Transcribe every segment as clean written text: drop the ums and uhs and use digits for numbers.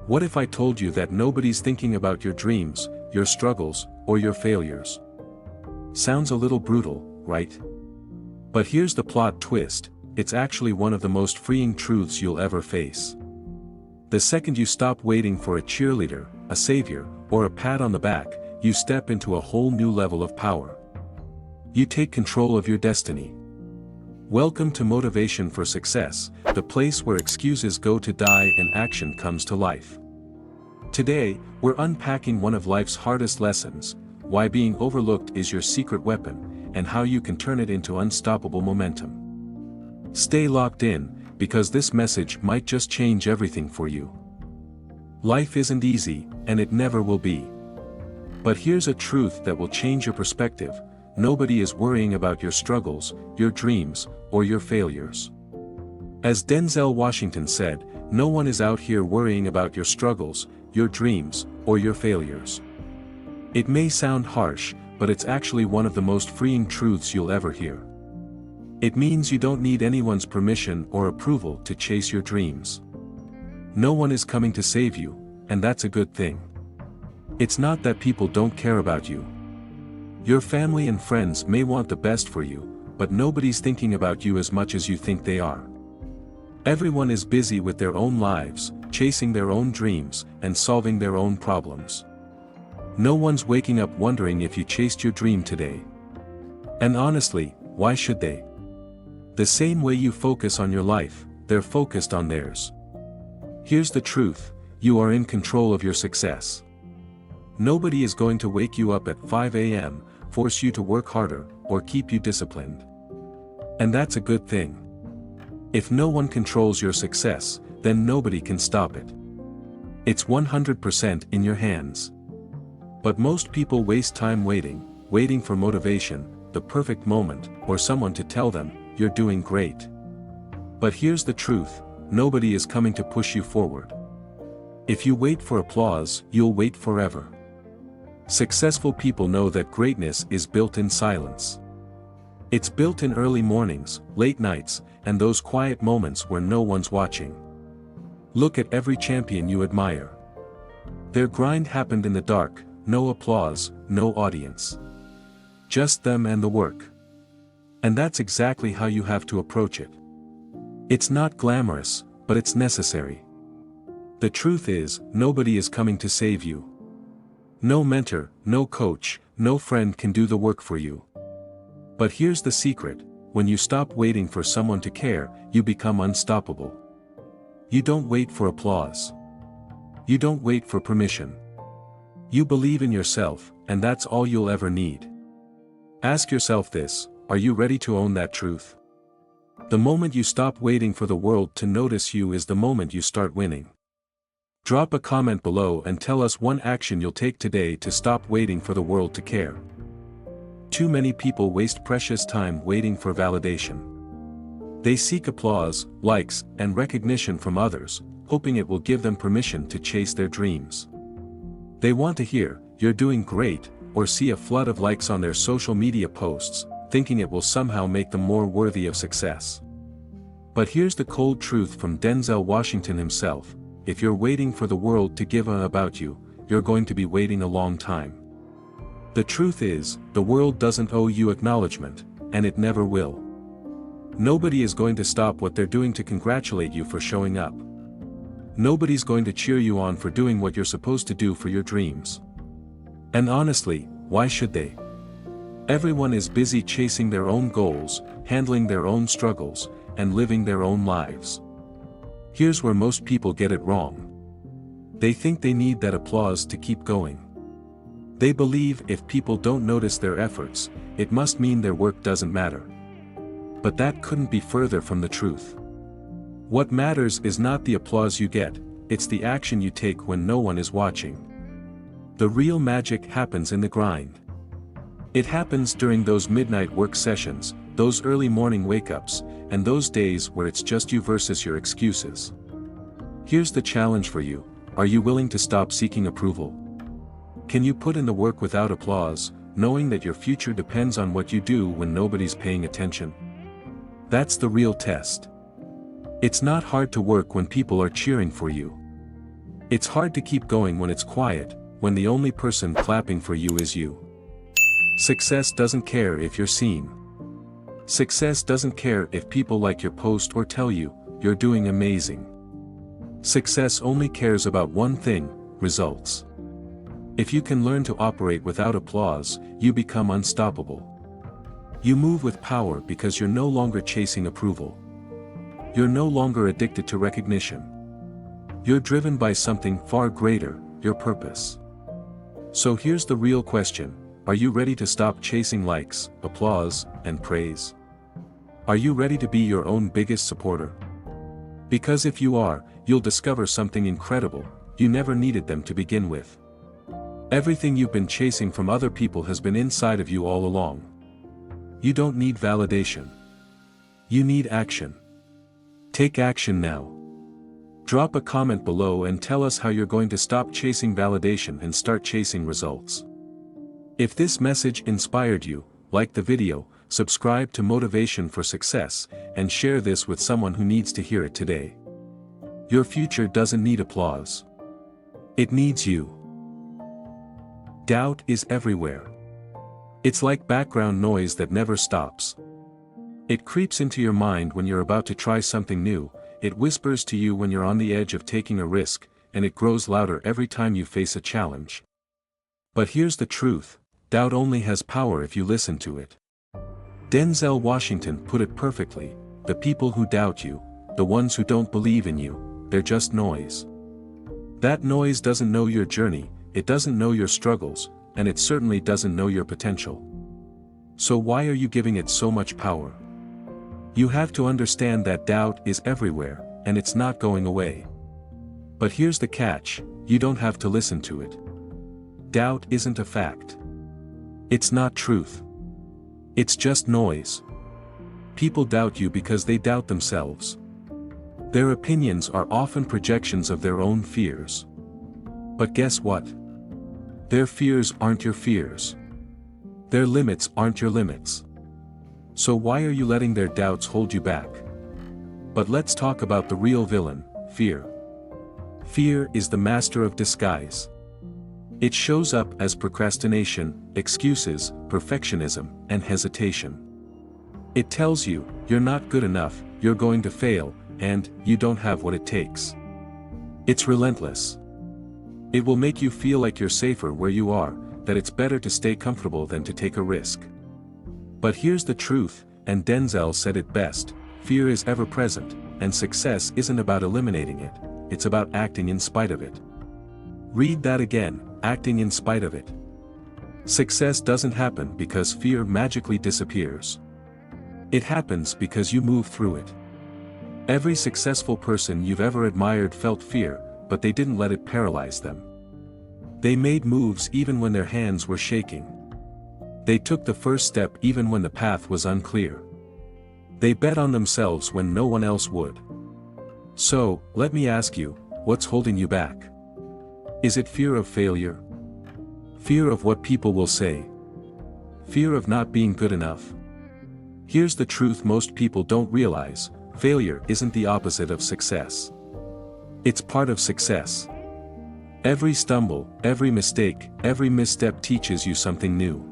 What if I told you that nobody's thinking about your dreams, your struggles, or your failures? Sounds a little brutal, right? But here's the plot twist, it's actually one of the most freeing truths you'll ever face. The second you stop waiting for a cheerleader, a savior, or a pat on the back, you step into a whole new level of power. You take control of your destiny. Welcome to Motivation for Success, the place where excuses go to die and action comes to life. Today, we're unpacking one of life's hardest lessons, why being overlooked is your secret weapon, and how you can turn it into unstoppable momentum. Stay locked in, because this message might just change everything for you. Life isn't easy, and it never will be. But here's a truth that will change your perspective: nobody is worrying about your struggles, your dreams, or your failures. As Denzel Washington said, no one is out here worrying about your struggles, your dreams, or your failures. It may sound harsh, but it's actually one of the most freeing truths you'll ever hear. It means you don't need anyone's permission or approval to chase your dreams. No one is coming to save you, and that's a good thing. It's not that people don't care about you. Your family and friends may want the best for you, but nobody's thinking about you as much as you think they are. Everyone is busy with their own lives, chasing their own dreams, and solving their own problems. No one's waking up wondering if you chased your dream today. And honestly, why should they? The same way you focus on your life, they're focused on theirs. Here's the truth: you are in control of your success. Nobody is going to wake you up at 5 a.m., force you to work harder, or keep you disciplined. And that's a good thing. If no one controls your success, then nobody can stop it. It's 100% in your hands. But most people waste time waiting for motivation, the perfect moment, or someone to tell them, "You're doing great." But here's the truth: nobody is coming to push you forward. If you wait for applause, you'll wait forever. Successful people know that greatness is built in silence. It's built in early mornings, late nights, and those quiet moments where no one's watching. Look at every champion you admire. Their grind happened in the dark, no applause, no audience. Just them and the work. And that's exactly how you have to approach it. It's not glamorous, but it's necessary. The truth is, nobody is coming to save you. No mentor, no coach, no friend can do the work for you. But here's the secret: when you stop waiting for someone to care, you become unstoppable. You don't wait for applause. You don't wait for permission. You believe in yourself, and that's all you'll ever need. Ask yourself this: are you ready to own that truth? The moment you stop waiting for the world to notice you is the moment you start winning. Drop a comment below and tell us one action you'll take today to stop waiting for the world to care. Too many people waste precious time waiting for validation. They seek applause, likes, and recognition from others, hoping it will give them permission to chase their dreams. They want to hear, "You're doing great," or see a flood of likes on their social media posts, thinking it will somehow make them more worthy of success. But here's the cold truth from Denzel Washington himself: if you're waiting for the world to give a about you, you're going to be waiting a long time. The truth is, the world doesn't owe you acknowledgement, and it never will. Nobody is going to stop what they're doing to congratulate you for showing up. Nobody's going to cheer you on for doing what you're supposed to do for your dreams. And honestly, why should they? Everyone is busy chasing their own goals, handling their own struggles, and living their own lives. Here's where most people get it wrong. They think they need that applause to keep going. They believe if people don't notice their efforts, it must mean their work doesn't matter. But that couldn't be further from the truth. What matters is not the applause you get, it's the action you take when no one is watching. The real magic happens in the grind. It happens during those midnight work sessions, those early morning wake-ups, and those days where it's just you versus your excuses. Here's the challenge for you: are you willing to stop seeking approval? Can you put in the work without applause, knowing that your future depends on what you do when nobody's paying attention? That's the real test. It's not hard to work when people are cheering for you. It's hard to keep going when it's quiet, when the only person clapping for you is you. Success doesn't care if you're seen. Success doesn't care if people like your post or tell you, you're doing amazing. Success only cares about one thing, results. If you can learn to operate without applause, you become unstoppable. You move with power because you're no longer chasing approval. You're no longer addicted to recognition. You're driven by something far greater, your purpose. So here's the real question: are you ready to stop chasing likes, applause, and praise? Are you ready to be your own biggest supporter? Because if you are, you'll discover something incredible: you never needed them to begin with. Everything you've been chasing from other people has been inside of you all along. You don't need validation. You need action. Take action now. Drop a comment below and tell us how you're going to stop chasing validation and start chasing results. If this message inspired you, like the video, subscribe to Motivation for Success, and share this with someone who needs to hear it today. Your future doesn't need applause. It needs you. Doubt is everywhere. It's like background noise that never stops. It creeps into your mind when you're about to try something new, it whispers to you when you're on the edge of taking a risk, and it grows louder every time you face a challenge. But here's the truth: doubt only has power if you listen to it. Denzel Washington put it perfectly: the people who doubt you, the ones who don't believe in you, they're just noise. That noise doesn't know your journey, it doesn't know your struggles, and it certainly doesn't know your potential. So why are you giving it so much power? You have to understand that doubt is everywhere, and it's not going away. But here's the catch: you don't have to listen to it. Doubt isn't a fact. It's not truth. It's just noise. People doubt you because they doubt themselves. Their opinions are often projections of their own fears. But guess what? Their fears aren't your fears. Their limits aren't your limits. So why are you letting their doubts hold you back? But let's talk about the real villain: fear. Fear is the master of disguise. It shows up as procrastination, excuses, perfectionism, and hesitation. It tells you, you're not good enough, you're going to fail, and you don't have what it takes. It's relentless. It will make you feel like you're safer where you are, that it's better to stay comfortable than to take a risk. But here's the truth, and Denzel said it best: fear is ever present, and success isn't about eliminating it, it's about acting in spite of it. Read that again: acting in spite of it. Success doesn't happen because fear magically disappears. It happens because you move through it. Every successful person you've ever admired felt fear, but they didn't let it paralyze them. They made moves even when their hands were shaking. They took the first step even when the path was unclear. They bet on themselves when no one else would. So, let me ask you, what's holding you back? Is it fear of failure? Fear of what people will say? Fear of not being good enough? Here's the truth most people don't realize: failure isn't the opposite of success. It's part of success. Every stumble, every mistake, every misstep teaches you something new.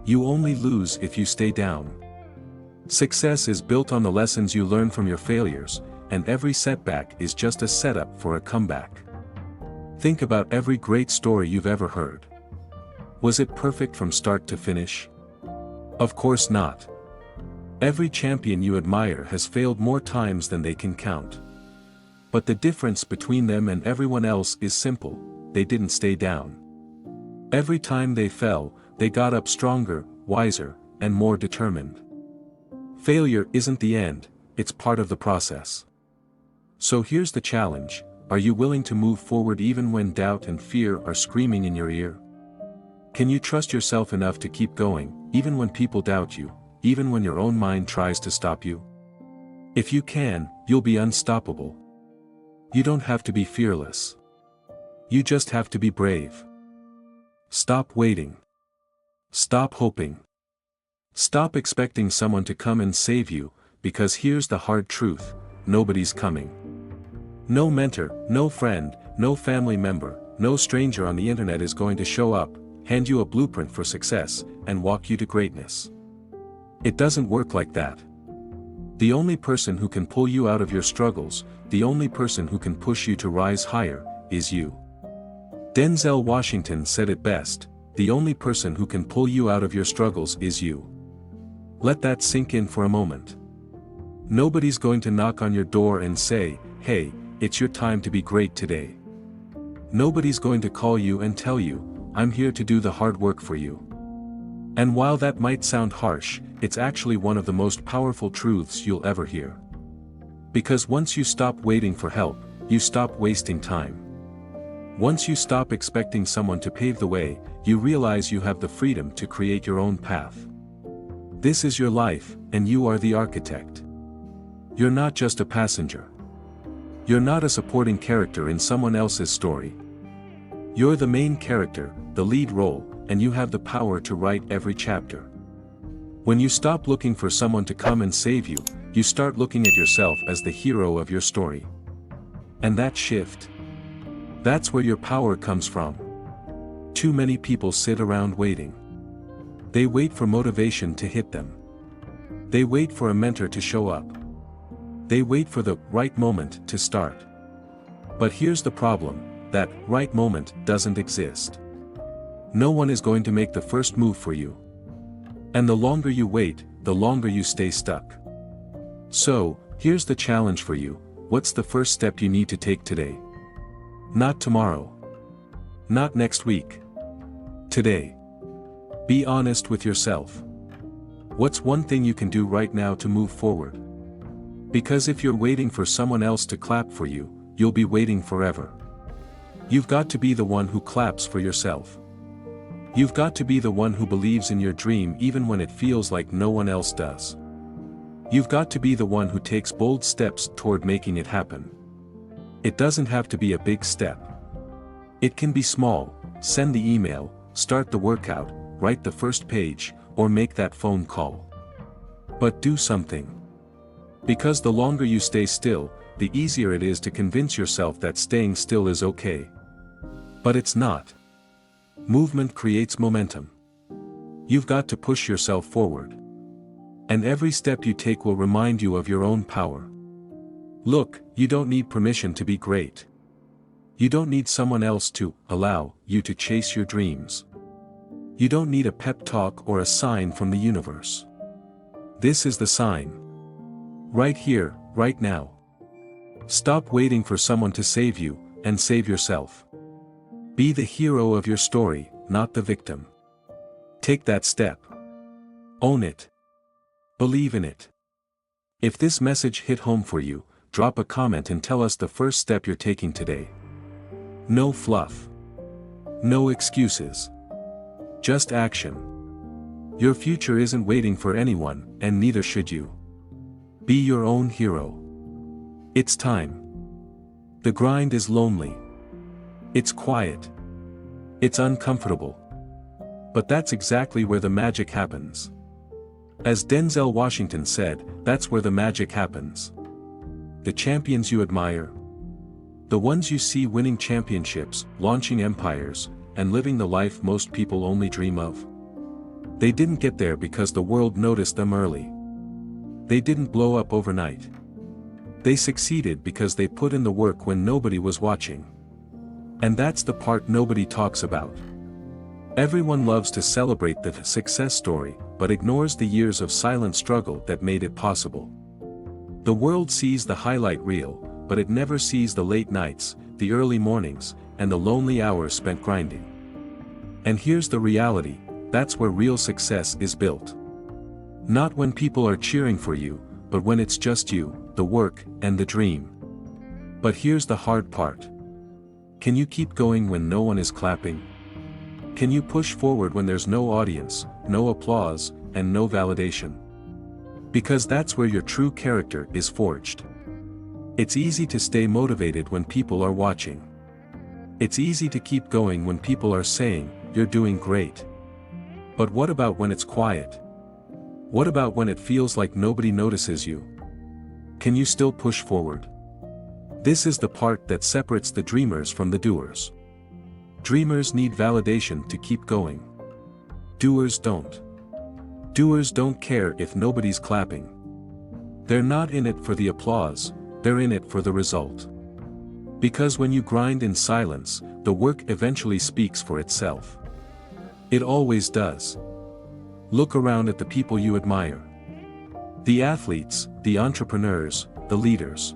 You only lose if you stay down. Success is built on the lessons you learn from your failures, and every setback is just a setup for a comeback. Think about every great story you've ever heard. Was it perfect from start to finish? Of course not. Every champion you admire has failed more times than they can count. But the difference between them and everyone else is simple: they didn't stay down. Every time they fell, they got up stronger, wiser, and more determined. Failure isn't the end, it's part of the process. So here's the challenge: are you willing to move forward even when doubt and fear are screaming in your ear? Can you trust yourself enough to keep going, even when people doubt you, even when your own mind tries to stop you? If you can, you'll be unstoppable. You don't have to be fearless. You just have to be brave. Stop waiting. Stop hoping. Stop expecting someone to come and save you, because here's the hard truth: nobody's coming. No mentor, no friend, no family member, no stranger on the internet is going to show up, hand you a blueprint for success, and walk you to greatness. It doesn't work like that. The only person who can pull you out of your struggles, the only person who can push you to rise higher, is you. Denzel Washington said it best, the only person who can pull you out of your struggles is you. Let that sink in for a moment. Nobody's going to knock on your door and say, "Hey, it's your time to be great today." Nobody's going to call you and tell you, "I'm here to do the hard work for you." And while that might sound harsh, it's actually one of the most powerful truths you'll ever hear. Because once you stop waiting for help, you stop wasting time. Once you stop expecting someone to pave the way, you realize you have the freedom to create your own path. This is your life, and you are the architect. You're not just a passenger. You're not a supporting character in someone else's story. You're the main character, the lead role, and you have the power to write every chapter. When you stop looking for someone to come and save you, you start looking at yourself as the hero of your story. And that shift, that's where your power comes from. Too many people sit around waiting. They wait for motivation to hit them. They wait for a mentor to show up. They wait for the right moment to start. But here's the problem, that right moment doesn't exist. No one is going to make the first move for you. And the longer you wait, the longer you stay stuck. So, here's the challenge for you, what's the first step you need to take today? Not tomorrow. Not next week. Today. Be honest with yourself. What's one thing you can do right now to move forward? Because if you're waiting for someone else to clap for you, you'll be waiting forever. You've got to be the one who claps for yourself. You've got to be the one who believes in your dream even when it feels like no one else does. You've got to be the one who takes bold steps toward making it happen. It doesn't have to be a big step. It can be small, send the email, start the workout, write the first page, or make that phone call. But do something. Because the longer you stay still, the easier it is to convince yourself that staying still is okay. But it's not. Movement creates momentum. You've got to push yourself forward. And every step you take will remind you of your own power. Look, you don't need permission to be great. You don't need someone else to allow you to chase your dreams. You don't need a pep talk or a sign from the universe. This is the sign. Right here, right now. Stop waiting for someone to save you, and save yourself. Be the hero of your story, not the victim. Take that step. Own it. Believe in it. If this message hit home for you, drop a comment and tell us the first step you're taking today. No fluff. No excuses. Just action. Your future isn't waiting for anyone, and neither should you. Be your own hero. It's time. The grind is lonely. It's quiet. It's uncomfortable. But that's exactly where the magic happens. As Denzel Washington said, that's where the magic happens. The champions you admire. The ones you see winning championships, launching empires, and living the life most people only dream of. They didn't get there because the world noticed them early. They didn't blow up overnight. They succeeded because they put in the work when nobody was watching. And that's the part nobody talks about. Everyone loves to celebrate the success story, but ignores the years of silent struggle that made it possible. The world sees the highlight reel, but it never sees the late nights, the early mornings, and the lonely hours spent grinding. And here's the reality, that's where real success is built. Not when people are cheering for you, but when it's just you, the work, and the dream. But here's the hard part. Can you keep going when no one is clapping? Can you push forward when there's no audience, no applause, and no validation? Because that's where your true character is forged. It's easy to stay motivated when people are watching. It's easy to keep going when people are saying, "You're doing great." But what about when it's quiet? What about when it feels like nobody notices you? Can you still push forward? This is the part that separates the dreamers from the doers. Dreamers need validation to keep going. Doers don't. Doers don't care if nobody's clapping. They're not in it for the applause, they're in it for the result. Because when you grind in silence, the work eventually speaks for itself. It always does. Look around at the people you admire. The athletes, the entrepreneurs, the leaders.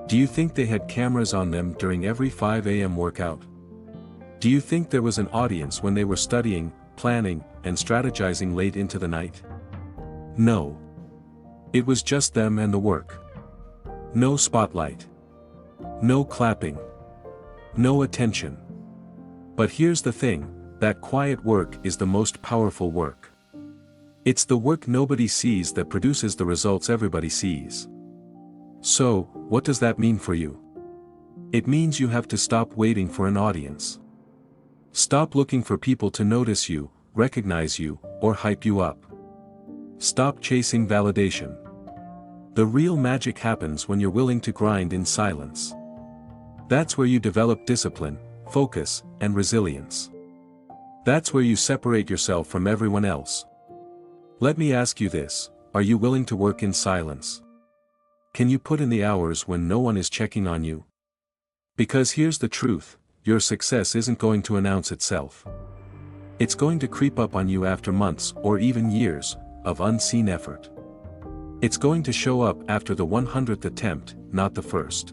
Do you think they had cameras on them during every 5 a.m. workout? Do you think there was an audience when they were studying, planning, and strategizing late into the night? No. It was just them and the work. No spotlight. No clapping. No attention. But here's the thing, that quiet work is the most powerful work. It's the work nobody sees that produces the results everybody sees. So, what does that mean for you? It means you have to stop waiting for an audience. Stop looking for people to notice you, recognize you, or hype you up. Stop chasing validation. The real magic happens when you're willing to grind in silence. That's where you develop discipline, focus, and resilience. That's where you separate yourself from everyone else. Let me ask you this, are you willing to work in silence? Can you put in the hours when no one is checking on you? Because here's the truth, your success isn't going to announce itself. It's going to creep up on you after months or even years of unseen effort. It's going to show up after the 100th attempt, not the first.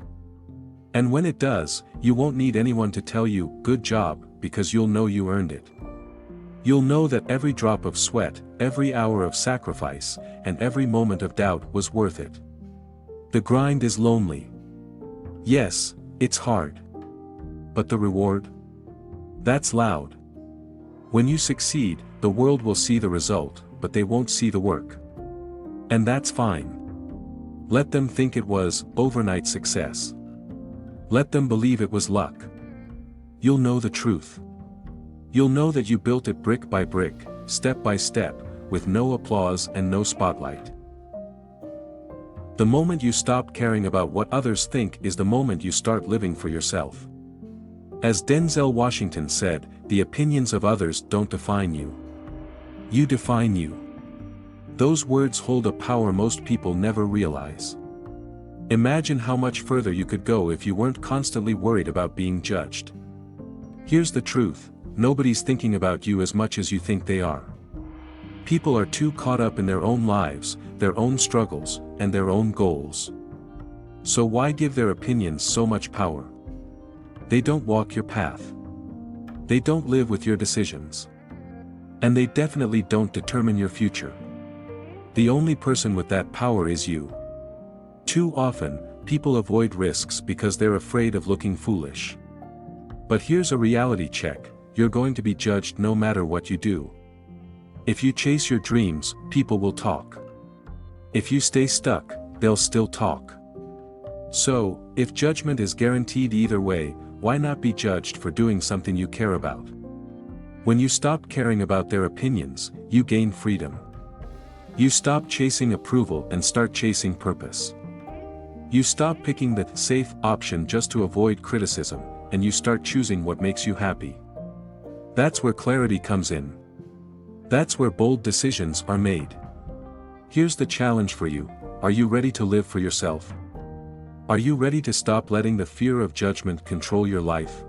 And when it does, you won't need anyone to tell you, good job, because you'll know you earned it. You'll know that every drop of sweat, every hour of sacrifice, and every moment of doubt was worth it. The grind is lonely. Yes, it's hard. But the reward? That's loud. When you succeed, the world will see the result, but they won't see the work. And that's fine. Let them think it was overnight success. Let them believe it was luck. You'll know the truth. You'll know that you built it brick by brick, step by step, with no applause and no spotlight. The moment you stop caring about what others think is the moment you start living for yourself. As Denzel Washington said, the opinions of others don't define you. You define you. Those words hold a power most people never realize. Imagine how much further you could go if you weren't constantly worried about being judged. Here's the truth, nobody's thinking about you as much as you think they are. People are too caught up in their own lives, their own struggles, and their own goals. So why give their opinions so much power? They don't walk your path. They don't live with your decisions. And they definitely don't determine your future. The only person with that power is you. Too often, people avoid risks because they're afraid of looking foolish. But here's a reality check, you're going to be judged no matter what you do. If you chase your dreams, people will talk. If you stay stuck, they'll still talk. So, if judgment is guaranteed either way, why not be judged for doing something you care about? When you stop caring about their opinions, you gain freedom. You stop chasing approval and start chasing purpose. You stop picking the safe option just to avoid criticism, and you start choosing what makes you happy. That's where clarity comes in. That's where bold decisions are made. Here's the challenge for you, are you ready to live for yourself? Are you ready to stop letting the fear of judgment control your life?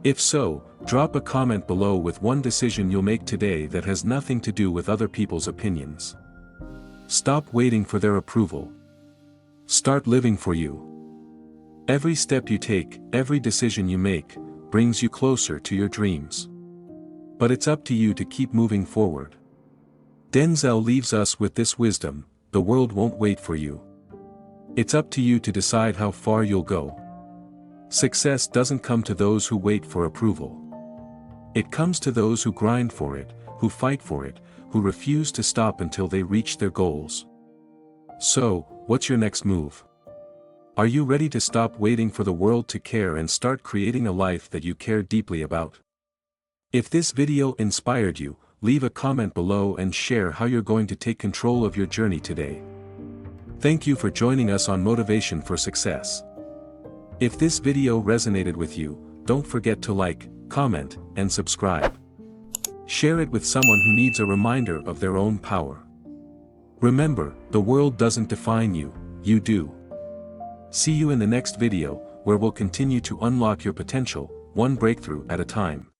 If so, drop a comment below with one decision you'll make today that has nothing to do with other people's opinions. Stop waiting for their approval. Start living for you. Every step you take, every decision you make, brings you closer to your dreams. But it's up to you to keep moving forward. Denzel leaves us with this wisdom, the world won't wait for you. It's up to you to decide how far you'll go. Success doesn't come to those who wait for approval. It comes to those who grind for it, who fight for it, who refuse to stop until they reach their goals. So, what's your next move? Are you ready to stop waiting for the world to care and start creating a life that you care deeply about? If this video inspired you, leave a comment below and share how you're going to take control of your journey today. Thank you for joining us on Motivation for Success. If this video resonated with you, don't forget to like, comment, and subscribe. Share it with someone who needs a reminder of their own power. Remember, the world doesn't define you, you do. See you in the next video, where we'll continue to unlock your potential, one breakthrough at a time.